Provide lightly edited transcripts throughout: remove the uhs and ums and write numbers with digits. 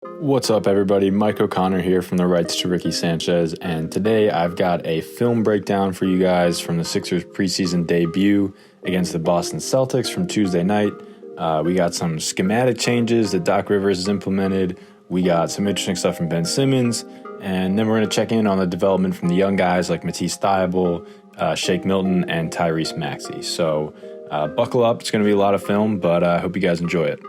What's up, everybody? Mike O'Connor here from the Rights To Ricky Sanchez, and today I've got a film breakdown for you guys from the Sixers preseason debut against the Boston Celtics from Tuesday night. We got some schematic changes that Doc Rivers has implemented. We got some interesting stuff from Ben Simmons, and then we're going to check in on the development from the young guys like Matisse Thybulle, Shake Milton, and Tyrese Maxey. So buckle up. It's going to be a lot of film, but I hope you guys enjoy it.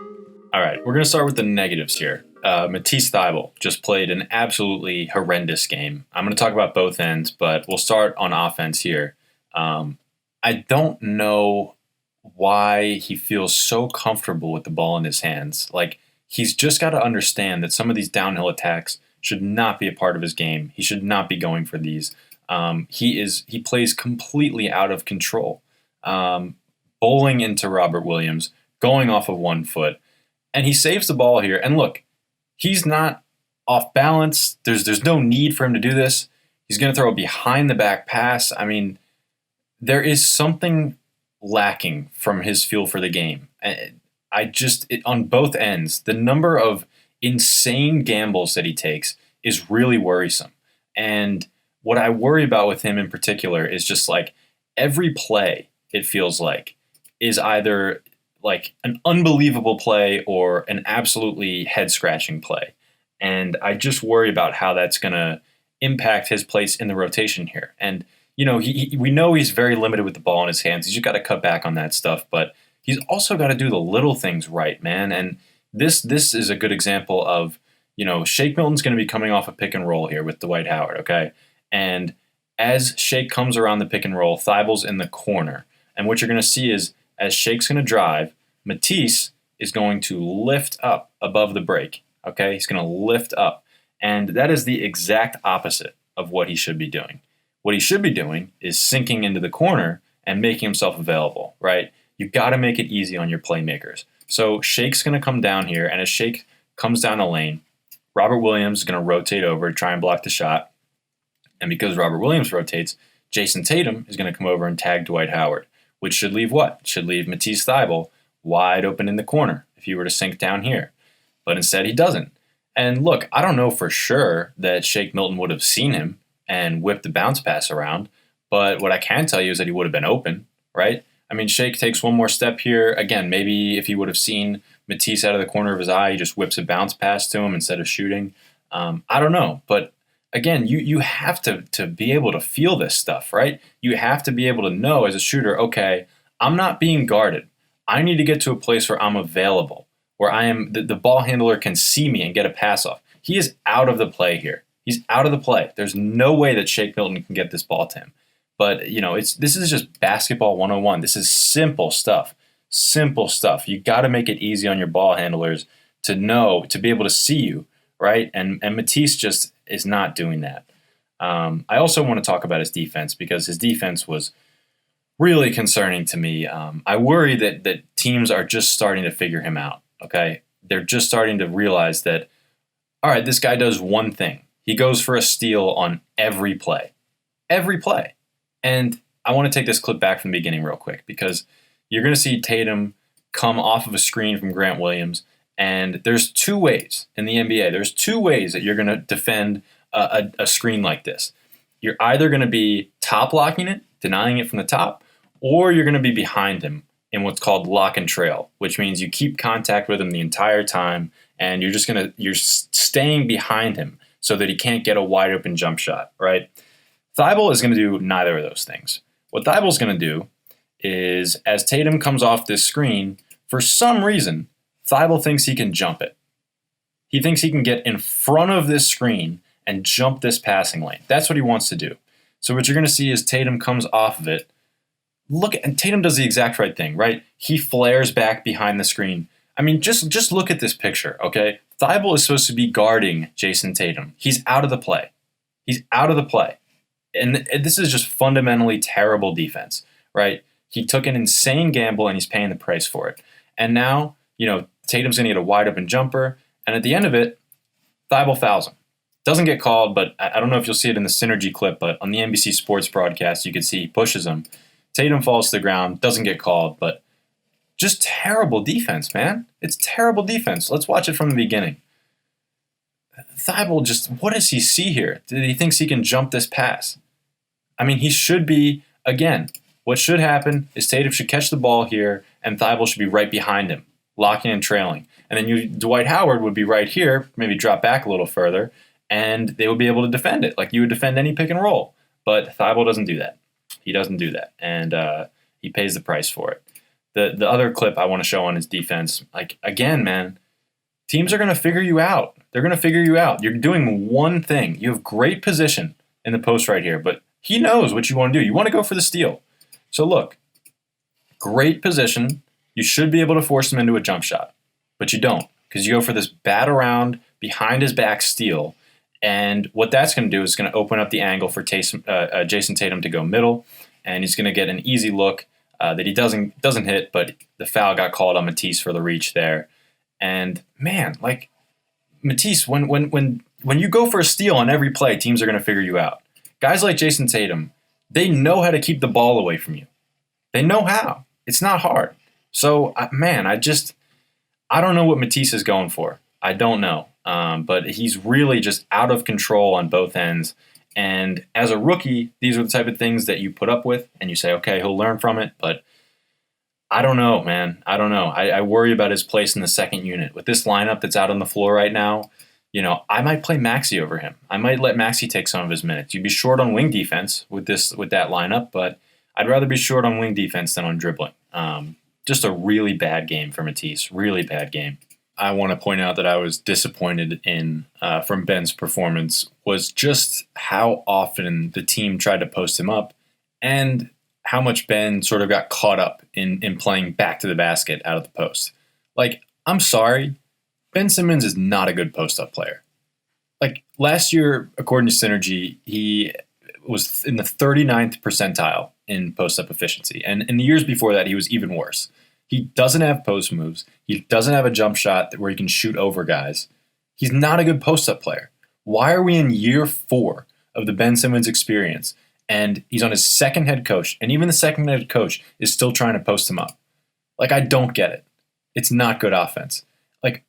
All right, we're going to start with the negatives here. Matisse Thybulle just played an absolutely horrendous game. I'm going to talk about both ends, but we'll start on offense here. I don't know why he feels so comfortable with the ball in his hands. Like, he's just got to understand that some of these downhill attacks should not be a part of his game. He should not be going for these. He plays completely out of control. Bowling into Robert Williams, going off of 1 foot. And he saves the ball here. And look, he's not off balance. There's no need for him to do this. He's going to throw a behind the back pass. I mean, there is something lacking from his feel for the game. On both ends, the number of insane gambles that he takes is really worrisome. And what I worry about with him in particular is just like every play, it feels like, is either like an unbelievable play or an absolutely head-scratching play. And I just worry about how that's going to impact his place in the rotation here. And, you know, we know he's very limited with the ball in his hands. He's just got to cut back on that stuff. But he's also got to do the little things right, man. And this is a good example of, you know, Shake Milton's going to be coming off a pick and roll here with Dwight Howard, okay? And as Shake comes around the pick and roll, Thybulle's in the corner. And what you're going to see is, as Shake's going to drive, Matisse is going to lift up above the break, okay? He's going to lift up. And that is the exact opposite of what he should be doing. What he should be doing is sinking into the corner and making himself available, right? You've got to make it easy on your playmakers. So Shake's going to come down here, and as Shake comes down the lane, Robert Williams is going to rotate over to try and block the shot. And because Robert Williams rotates, Jason Tatum is going to come over and tag Dwight Howard, which should leave what? Should leave Matisse Thybulle wide open in the corner if he were to sink down here. But instead he doesn't. And look, I don't know for sure that Shake Milton would have seen him and whipped the bounce pass around, but what I can tell you is that he would have been open, right? I mean, Shake takes one more step here. Again, maybe if he would have seen Matisse out of the corner of his eye, he just whips a bounce pass to him instead of shooting. I don't know, but again, you have to be able to feel this stuff, right? You have to be able to know as a shooter, okay, I'm not being guarded. I need to get to a place where I'm available, where I am the ball handler can see me and get a pass off. He is out of the play here. He's out of the play. There's no way that Shake Milton can get this ball to him. But, you know, this is just basketball 101. This is simple stuff. Simple stuff. You got to make it easy on your ball handlers to know, to be able to see you, right? And Matisse just is not doing that. I also want to talk about his defense because his defense was really concerning to me. I worry that teams are just starting to figure him out, okay? They're just starting to realize that, all right, this guy does one thing. He goes for a steal on every play. Every play. And I want to take this clip back from the beginning real quick because you're going to see Tatum come off of a screen from Grant Williams, and there's 2 ways in the NBA. There's 2 ways that you're going to defend a screen like this. You're either going to be top blocking it, denying it from the top, or you're going to be behind him in what's called lock and trail, which means you keep contact with him the entire time, and you're staying behind him so that he can't get a wide open jump shot, right? Thybulle is going to do neither of those things. What Thybulle's going to do is, as Tatum comes off this screen, for some reason, Thybulle thinks he can jump it. He thinks he can get in front of this screen and jump this passing lane. That's what he wants to do. So what you're going to see is Tatum comes off of it. And Tatum does the exact right thing, right? He flares back behind the screen. I mean, just look at this picture, okay? Thybulle is supposed to be guarding Jason Tatum. He's out of the play. He's out of the play. And this is just fundamentally terrible defense, right? He took an insane gamble and he's paying the price for it. And now, you know, Tatum's going to get a wide open jumper. And at the end of it, Thybulle fouls him. Doesn't get called, but I don't know if you'll see it in the Synergy clip, but on the NBC Sports broadcast, you could see he pushes him. Tatum falls to the ground, doesn't get called, but just terrible defense, man. It's terrible defense. Let's watch it from the beginning. Thybulle just, what does he see here? He thinks he can jump this pass. I mean, he should be, again, what should happen is Tatum should catch the ball here, and Thybulle should be right behind him, locking and trailing. And then Dwight Howard would be right here, maybe drop back a little further, and they would be able to defend it like you would defend any pick and roll. But Thybulle doesn't do that. He doesn't do that, and he pays the price for it. The other clip I want to show on his defense, like, again, man, teams are going to figure you out. They're going to figure you out. You're doing one thing. You have great position in the post right here, but he knows what you want to do. You want to go for the steal. So look, great position. You should be able to force him into a jump shot, but you don't, because you go for this bat around behind his back steal, and what that's going to do is going to open up the angle for Jason Tatum to go middle, and he's going to get an easy look that he doesn't hit, but the foul got called on Matisse for the reach there. And man, like Matisse, when you go for a steal on every play, teams are going to figure you out. Guys like Jason Tatum, they know how to keep the ball away from you. They know how. It's not hard. So, man, I don't know what Matisse is going for. I don't know. But he's really just out of control on both ends. And as a rookie, these are the type of things that you put up with and you say, okay, he'll learn from it. But I don't know, man. I don't know. I worry about his place in the second unit. With this lineup that's out on the floor right now, I might play Maxey over him. I might let Maxey take some of his minutes. You'd be short on wing defense with that lineup, but I'd rather be short on wing defense than on dribbling. Just a really bad game for Matisse. Really bad game. I want to point out that I was disappointed in from Ben's performance was just how often the team tried to post him up and how much Ben sort of got caught up in playing back to the basket out of the post. Like, I'm sorry, Ben Simmons is not a good post-up player. Like, last year, according to Synergy, he was in the 39th percentile in post-up efficiency. And in the years before that, he was even worse. He doesn't have post moves. He doesn't have a jump shot where he can shoot over guys. He's not a good post-up player. Why are we in year 4 of the Ben Simmons experience, and he's on his second head coach, and even the second head coach is still trying to post him up? Like, I don't get it. It's not good offense. Like,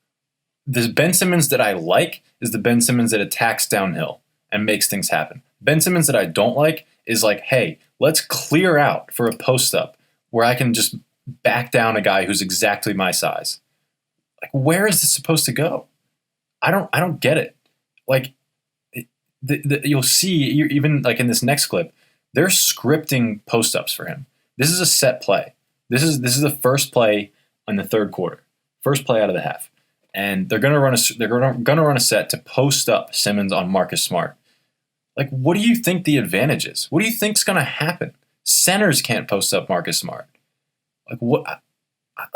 the Ben Simmons that I like is the Ben Simmons that attacks downhill and makes things happen. Ben Simmons that I don't like is like, hey, let's clear out for a post-up where I can just back down a guy who's exactly my size. Like, where is this supposed to go? I don't get it. Like, you'll see, even like in this next clip, they're scripting post-ups for him. This is a set play. This is the first play in the third quarter. First play out of the half. And they're gonna run a set to post up Simmons on Marcus Smart. Like, what do you think the advantage is? What do you think's gonna happen? Centers can't post up Marcus Smart. Like, what?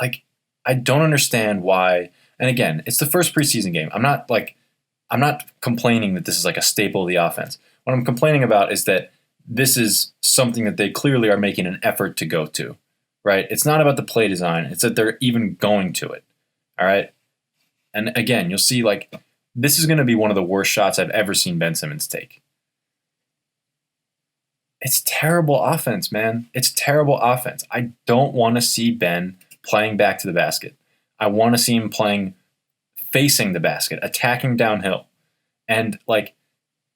Like, I don't understand why. And again, it's the first preseason game. I'm not complaining that this is like a staple of the offense. What I'm complaining about is that this is something that they clearly are making an effort to go to. Right? It's not about the play design. It's that they're even going to it. All right. And again, you'll see, like, this is going to be one of the worst shots I've ever seen Ben Simmons take. It's terrible offense, man. It's terrible offense. I don't want to see Ben playing back to the basket. I want to see him playing facing the basket, attacking downhill. And, like,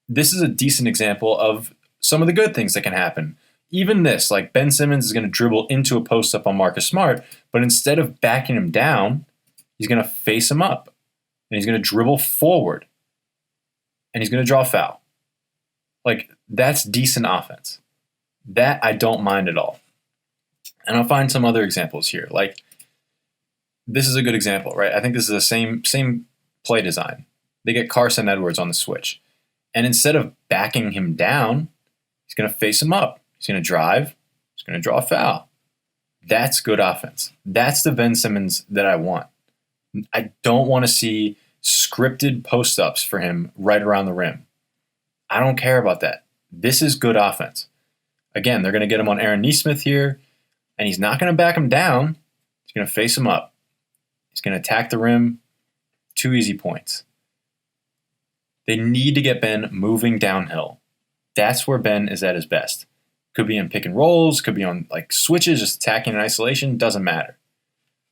this is a decent example of some of the good things that can happen. Even this, like, Ben Simmons is going to dribble into a post-up on Marcus Smart, but instead of backing him down, he's going to face him up, and he's going to dribble forward, and he's going to draw a foul. Like, that's decent offense. That I don't mind at all. And I'll find some other examples here. Like, this is a good example, right? I think this is the same play design. They get Carson Edwards on the switch, and instead of backing him down, he's going to face him up. He's going to drive. He's going to draw a foul. That's good offense. That's the Ben Simmons that I want. I don't want to see scripted post-ups for him right around the rim. I don't care about that. This is good offense. Again, they're going to get him on Aaron Nesmith here, and he's not going to back him down. He's going to face him up. He's going to attack the rim. 2 easy points. They need to get Ben moving downhill. That's where Ben is at his best. Could be in pick and rolls, could be on like switches, just attacking in isolation, doesn't matter.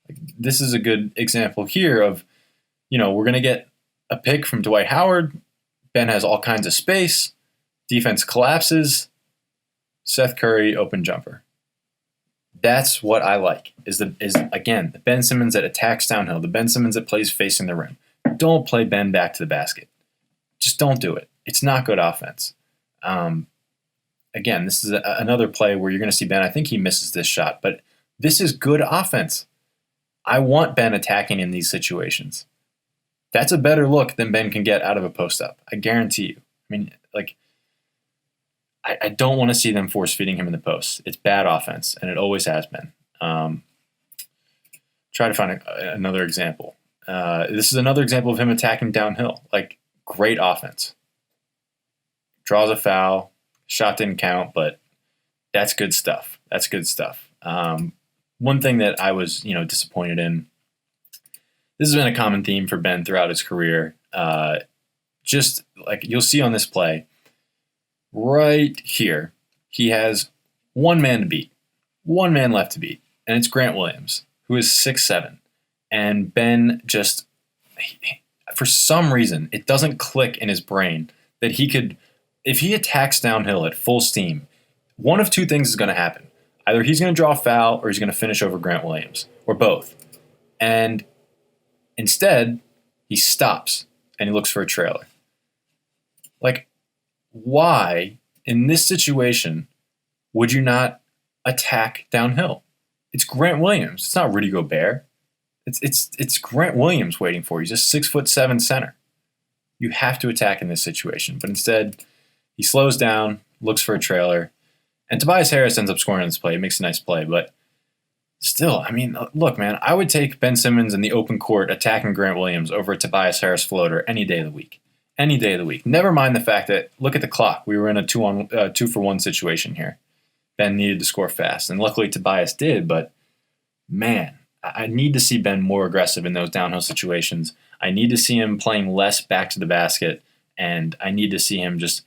Like, this is a good example here of, we're going to get a pick from Dwight Howard. Ben has all kinds of space. Defense collapses. Seth Curry, open jumper. That's what I like, is again, the Ben Simmons that attacks downhill, the Ben Simmons that plays facing the rim. Don't play Ben back to the basket. Just don't do it. It's not good offense. Again, this is another play where you're going to see Ben. I think he misses this shot, but this is good offense. I want Ben attacking in these situations. That's a better look than Ben can get out of a post-up. I guarantee you. I mean, like, I don't want to see them force-feeding him in the post. It's bad offense, and it always has been. Try to find another example. This is another example of him attacking downhill. Like, great offense. Draws a foul. Shot didn't count, but that's good stuff. That's good stuff. One thing that I was, disappointed in, this has been a common theme for Ben throughout his career. Just like you'll see on this play, right here, he has one man to beat, one man left to beat, and it's Grant Williams, who is 6'7". And Ben just, for some reason, it doesn't click in his brain that he could, if he attacks downhill at full steam, one of two things is going to happen. Either he's going to draw a foul or he's going to finish over Grant Williams, or both. And instead, he stops and he looks for a trailer. Like, why, in this situation, would you not attack downhill? It's Grant Williams. It's not Rudy Gobert. It's Grant Williams waiting for you. He's a 6'7" center. You have to attack in this situation. But instead, he slows down, looks for a trailer, and Tobias Harris ends up scoring on this play. He makes a nice play, but still, I mean, look, man, I would take Ben Simmons in the open court attacking Grant Williams over a Tobias Harris floater any day of the week. Any day of the week. Never mind the fact that, look at the clock. We were in a 2-for-1 situation here. Ben needed to score fast, and luckily Tobias did, but man, I need to see Ben more aggressive in those downhill situations. I need to see him playing less back to the basket, and I need to see him just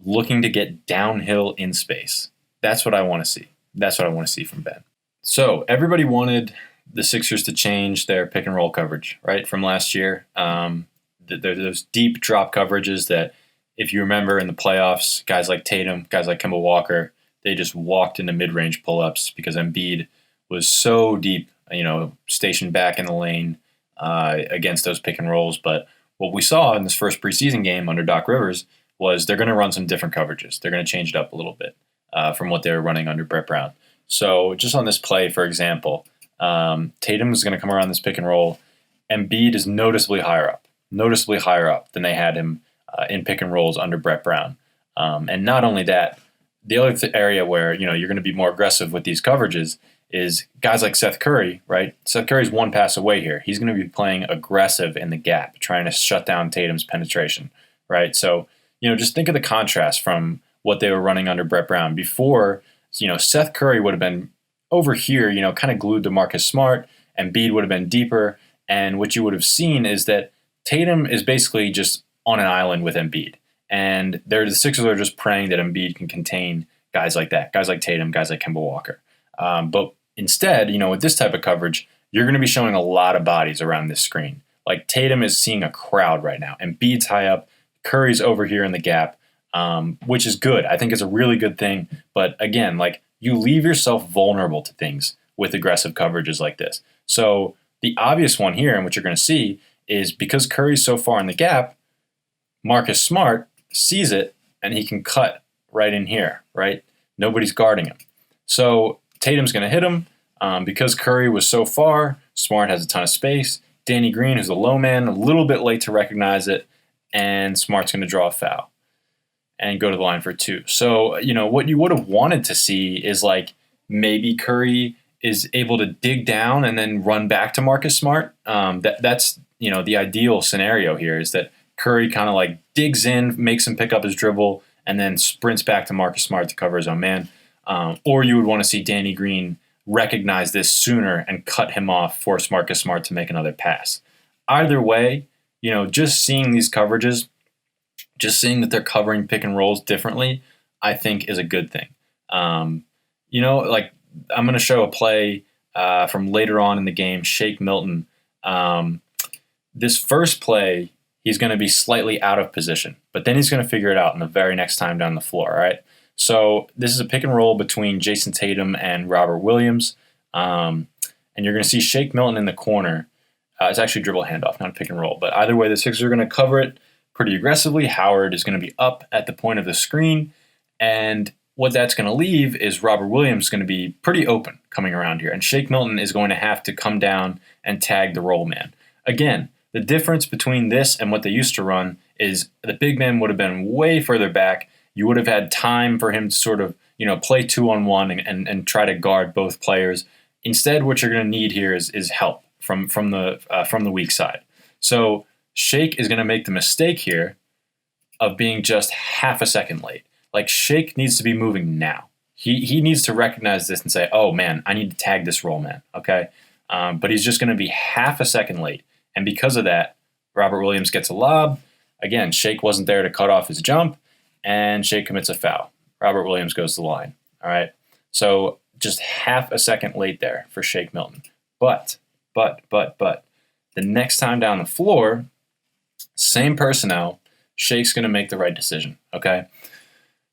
looking to get downhill in space. That's what I want to see. That's what I want to see from Ben. So everybody wanted the Sixers to change their pick and roll coverage, right, from last year. Those deep drop coverages that, if you remember in the playoffs, guys like Tatum, guys like Kemba Walker, they just walked into mid-range pull-ups because Embiid was so deep, stationed back in the lane against those pick and rolls. But what we saw in this first preseason game under Doc Rivers was they're going to run some different coverages. They're going to change it up a little bit from what they were running under Brett Brown. So just on this play, for example, Tatum is going to come around this pick and roll. Embiid is noticeably higher up than they had him in pick and rolls under Brett Brown. And not only that, the other area where you're going to be more aggressive with these coverages is guys like Seth Curry, right? Seth Curry's one pass away here. He's going to be playing aggressive in the gap, trying to shut down Tatum's penetration, right? So, just think of the contrast from what they were running under Brett Brown. Before, Seth Curry would have been over here, kind of glued to Marcus Smart, and Embiid would have been deeper. And what you would have seen is that Tatum is basically just on an island with Embiid. And the Sixers are just praying that Embiid can contain guys like that, guys like Tatum, guys like Kemba Walker. But instead, with this type of coverage, you're going to be showing a lot of bodies around this screen. Like Tatum is seeing a crowd right now. Embiid's high up. Curry's over here in the gap, which is good. I think it's a really good thing. But again, you leave yourself vulnerable to things with aggressive coverages like this. So the obvious one here, and what you're going to see, is because Curry's so far in the gap, Marcus Smart sees it, and he can cut right in here, right? Nobody's guarding him. So Tatum's going to hit him. Because Curry was so far, Smart has a ton of space. Danny Green, who's a low man, a little bit late to recognize it, and Smart's going to draw a foul and go to the line for two. So, what you would have wanted to see is maybe Curry is able to dig down and then run back to Marcus Smart. That's the ideal scenario here is that Curry kind of digs in, makes him pick up his dribble, and then sprints back to Marcus Smart to cover his own man. Or you would want to see Danny Green recognize this sooner and cut him off, force Marcus Smart to make another pass. Either way, just seeing these coverages, just seeing that they're covering pick and rolls differently, I think is a good thing. I'm going to show a play from later on in the game, Shake Milton. This first play, he's going to be slightly out of position, but then he's going to figure it out in the very next time down the floor, all right? So this is a pick and roll between Jason Tatum and Robert Williams, and you're going to see Shake Milton in the corner. It's actually dribble handoff, not a pick and roll, but either way, the Sixers are going to cover it pretty aggressively. Howard is going to be up at the point of the screen, and what that's going to leave is Robert Williams going to be pretty open coming around here, and Shake Milton is going to have to come down and tag the roll man. Again, the difference between this and what they used to run is the big man would have been way further back. You would have had time for him to sort of, play 2-on-1 and try to guard both players. Instead, what you're going to need here is help from the weak side. So Shake is going to make the mistake here of being just half a second late. Like, Shake needs to be moving now. He needs to recognize this and say, oh, man, I need to tag this roll man, okay? But he's just going to be half a second late. And because of that, Robert Williams gets a lob. Again, Shake wasn't there to cut off his jump, and Shake commits a foul. Robert Williams goes to the line, all right? So just half a second late there for Shake Milton. But, the next time down the floor, same personnel, Shake's going to make the right decision, okay?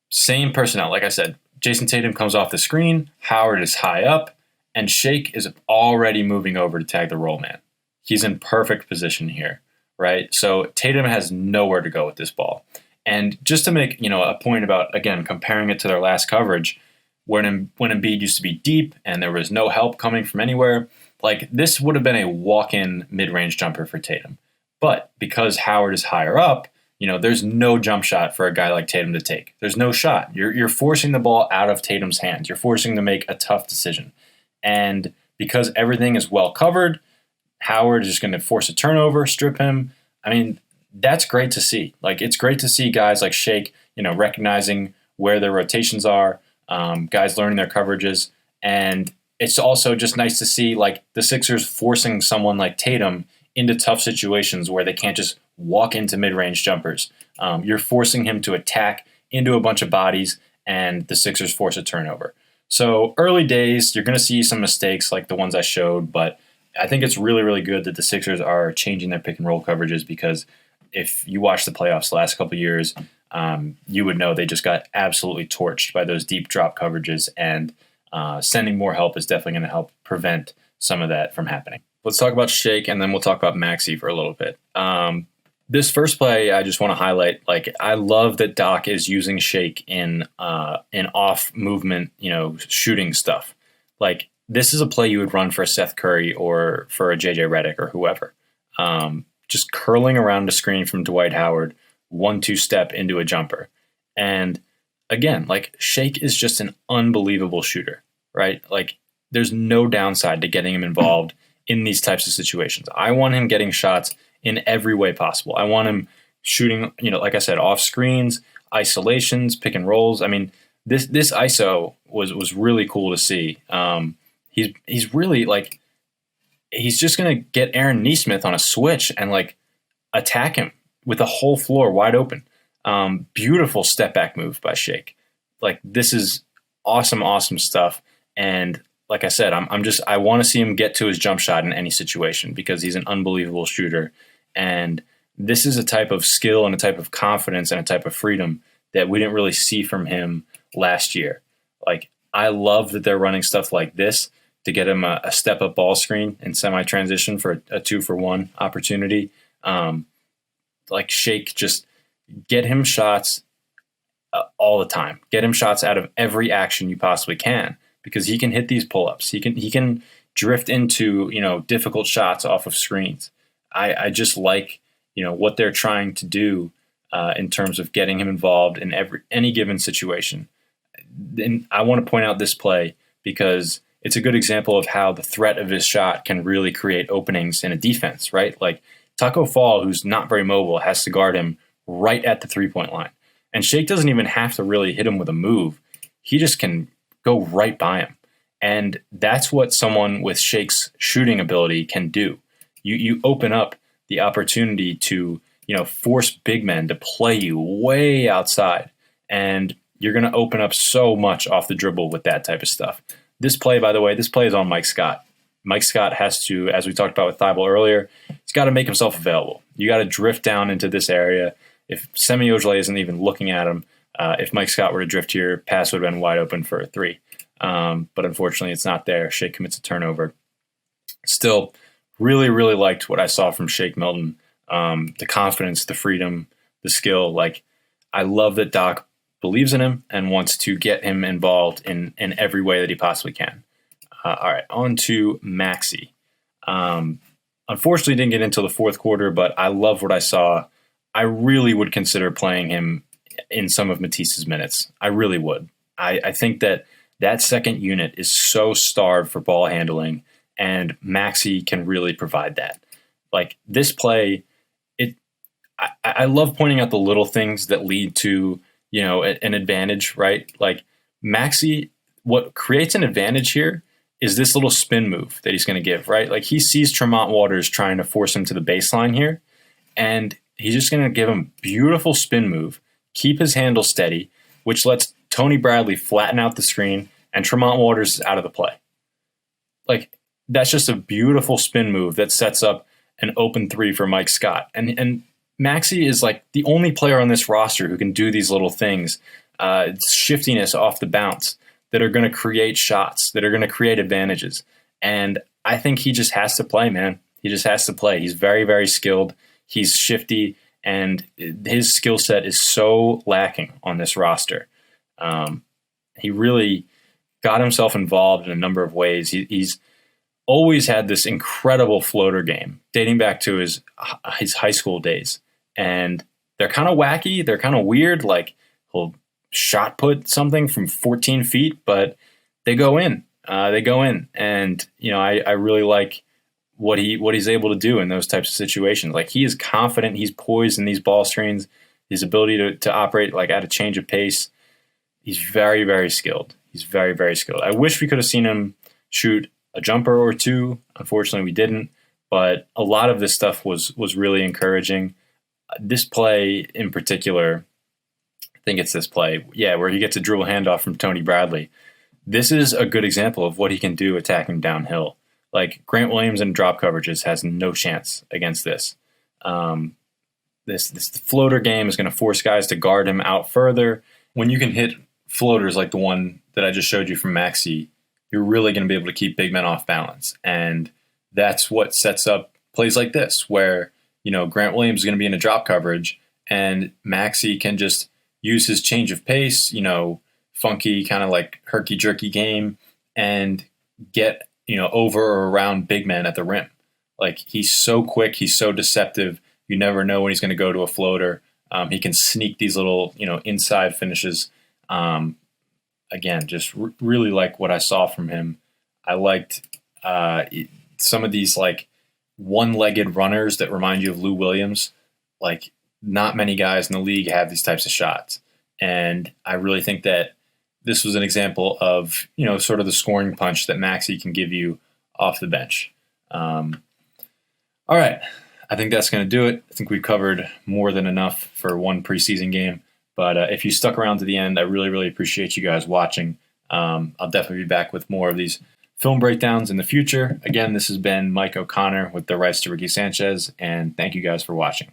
Same personnel. Like I said, Jason Tatum comes off the screen, Howard is high up, and Shake is already moving over to tag the roll man. He's in perfect position here, right? So Tatum has nowhere to go with this ball. And just to make a point about, again, comparing it to their last coverage, when Embiid used to be deep and there was no help coming from anywhere, like, this would have been a walk-in mid-range jumper for Tatum. But because Howard is higher up, there's no jump shot for a guy like Tatum to take. There's no shot. You're forcing the ball out of Tatum's hands. You're forcing him to make a tough decision. And because everything is well covered, Howard is just going to force a turnover, strip him. I mean, that's great to see. Like, it's great to see guys like Shake, recognizing where their rotations are, guys learning their coverages. And it's also just nice to see, like, the Sixers forcing someone like Tatum into tough situations where they can't just walk into mid-range jumpers. You're forcing him to attack into a bunch of bodies, and the Sixers force a turnover. So early days, you're going to see some mistakes like the ones I showed, but I think it's really, really good that the Sixers are changing their pick and roll coverages, because if you watch the playoffs the last couple of years, you would know they just got absolutely torched by those deep drop coverages, and sending more help is definitely going to help prevent some of that from happening. Let's talk about Shake, and then we'll talk about Maxey for a little bit. This first play, I just want to highlight, like, I love that Doc is using Shake in off movement, shooting stuff. Like, this is a play you would run for a Seth Curry or for a JJ Redick or whoever. Just curling around a screen from Dwight Howard, 1-2 step into a jumper. And again, like, Shake is just an unbelievable shooter, right? Like, there's no downside to getting him involved in these types of situations. I want him getting shots in every way possible. I want him shooting, like I said, off screens, isolations, pick and rolls. I mean, this ISO was really cool to see. He's really, like, he's just going to get Aaron Nesmith on a switch and, like, attack him with the whole floor wide open. Beautiful step back move by Shake. Like, this is awesome stuff. And like I said, I want to see him get to his jump shot in any situation, because he's an unbelievable shooter. And this is a type of skill and a type of confidence and a type of freedom that we didn't really see from him last year. Like, I love that they're running stuff like this to get him a step-up ball screen in semi-transition for a 2-for-1 opportunity. Like, Shake, just get him shots all the time. Get him shots out of every action you possibly can, because he can hit these pull-ups. He can drift into, difficult shots off of screens. I just like, what they're trying to do in terms of getting him involved in any given situation. And I want to point out this play because it's a good example of how the threat of his shot can really create openings in a defense, right? Like, Taco Fall, who's not very mobile, has to guard him right at the three-point line. And Shake doesn't even have to really hit him with a move. He just can go right by him. And that's what someone with Shake's shooting ability can do. You open up the opportunity to, force big men to play you way outside. And you're going to open up so much off the dribble with that type of stuff. This play, by the way, is on Mike Scott. Mike Scott has to, as we talked about with Thybulle earlier, he's got to make himself available. You got to drift down into this area. If Semi Ojeleye isn't even looking at him, if Mike Scott were to drift here, pass would have been wide open for a three. But unfortunately, it's not there. Shake commits a turnover. Still, really, really liked what I saw from Shake Milton. The confidence, the freedom, the skill. Like, I love that Doc believes in him and wants to get him involved in every way that he possibly can. All right, on to Maxey. Unfortunately, didn't get into the fourth quarter, but I love what I saw. I really would consider playing him in some of Matisse's minutes. I really would. I think that second unit is so starved for ball handling, and Maxey can really provide that. Like, this play, I love pointing out the little things that lead to, an advantage, right? Like, Maxey, what creates an advantage here is this little spin move that he's going to give, right? Like, he sees Tremont Waters trying to force him to the baseline here, and he's just going to give him a beautiful spin move, keep his handle steady, which lets Tony Bradley flatten out the screen, and Tremont Waters is out of the play. Like, that's just a beautiful spin move that sets up an open three for Mike Scott. And Maxey is like the only player on this roster who can do these little things, shiftiness off the bounce, that are going to create shots, that are going to create advantages. And I think he just has to play, man. He just has to play. He's very, very skilled. He's shifty, and his skill set is so lacking on this roster. He really got himself involved in a number of ways. He's always had this incredible floater game dating back to his high school days. And they're kind of wacky. They're kind of weird. Like, he'll shot put something from 14 feet, but they go in. And, I really like what he's able to do in those types of situations. Like, he is confident. He's poised in these ball screens. His ability to operate like at a change of pace. He's very, very skilled. He's very, very skilled. I wish we could have seen him shoot a jumper or two. Unfortunately, we didn't. But a lot of this stuff was really encouraging. This play in particular, I think it's this play, where he gets a dribble handoff from Tony Bradley. This is a good example of what he can do attacking downhill. Like, Grant Williams in drop coverages has no chance against this. This floater game is going to force guys to guard him out further. When you can hit floaters like the one that I just showed you from Maxey, you're really going to be able to keep big men off balance. And that's what sets up plays like this, where, Grant Williams is going to be in a drop coverage, and Maxey can just use his change of pace, funky kind of like herky-jerky game, and get, over or around big men at the rim. Like, he's so quick. He's so deceptive. You never know when he's going to go to a floater. He can sneak these little, inside finishes. Again, just really like what I saw from him. I liked some of these like one-legged runners that remind you of Lou Williams. Like, not many guys in the league have these types of shots. And I really think that this was an example of, sort of the scoring punch that Maxey can give you off the bench. All right. I think that's going to do it. I think we've covered more than enough for one preseason game. But if you stuck around to the end, I really, really appreciate you guys watching. I'll definitely be back with more of these film breakdowns in the future. Again, this has been Mike O'Connor with the Rights to Ricky Sanchez, and thank you guys for watching.